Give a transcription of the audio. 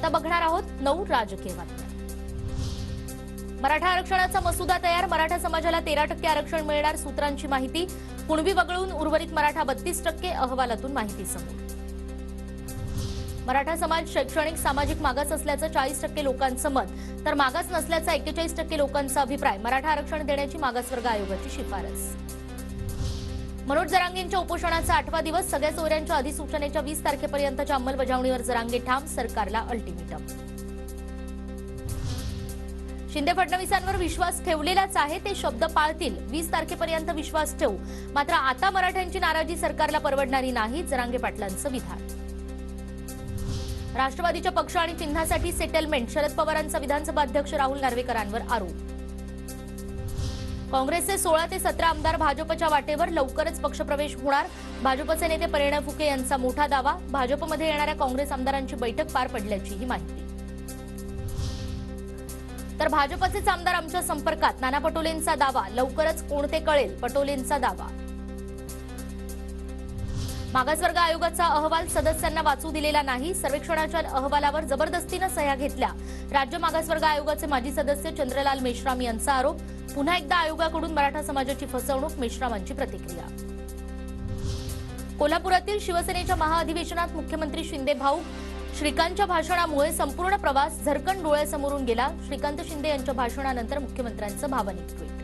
आता बघणार आहोत 9 राजकीय बातम्या। मराठा आरक्षणाचा मसुदा तयार, मराठा समाजाला 13% आरक्षण मिळणार, सूत्रांची माहिती। कुणबी वगळून उर्वरित मराठा 32%, अहवालातून माहिती समोर। मराठा समाज शैक्षणिक सामाजिक मागास असल्याचं 40% लोकांचं मत, तर मागास नसल्याचा 41% लोकांचा अभिप्राय। मराठा आरक्षण देण्याची मागासवर्ग आयोगाची शिफारस। मनोज जरांगेंच्या उपोषणाचा 8वा दिवस, सगळ्या चोऱ्यांच्या अधिसूचनेच्या 20 तारखेपर्यंतच्या अंमलबजावणीवर जरांगे ठाम, सरकारला अल्टिमेटम। शिंदे फडणवीसांवर विश्वास ठेवलेलाच आहे, ते शब्द पाळतील, 20 तारखेपर्यंत विश्वास ठेवू, मात्र आता मराठ्यांची नाराजी सरकारला परवडणारी नाही, जरांगे पाटलांचं विधान। राष्ट्रवादीच्या पक्ष आणि चिन्हासाठी सेटलमेंट, शरद पवारांचा विधानसभा अध्यक्ष राहुल नार्वेकरांवर आरोप। काँग्रेसचे 16 ते 17 आमदार भाजपच्या वाटेवर, लवकरच पक्षप्रवेश होणार, भाजपचे नेते परिणय फुके यांचा मोठा दावा। भाजपमध्ये येणाऱ्या काँग्रेस आमदारांची बैठक पार पडल्याचीही माहिती। तर भाजपचेच आमदार आमच्या संपर्कात, नाना पटोलेंचा दावा, लवकरच कोणते कळेल, पटोलेंचा दावा। मागासवर्ग आयोगाचा अहवाल सदस्यांना वाचू दिलेला नाही, सर्वेक्षणाच्या अहवालावर जबरदस्तीने सह्या घेतल्या, राज्य मागासवर्ग आयोगाचे माजी सदस्य चंद्रलाल मेश्राम यांचा आरोप। पुन्हा एकदा आयोगाकडून मराठा समाजाची फसवणूक, मेश्रामांची प्रतिक्रिया। कोल्हापुरातील शिवसेनेच्या महाअधिवेशनात मुख्यमंत्री शिंदे भाऊक, श्रीकांतच्या भाषणामुळे संपूर्ण प्रवास झरकन डोळ्यासमोरून गेला। श्रीकांत शिंदे यांच्या भाषणानंतर मुख्यमंत्र्यांचं भावनिक ट्विट।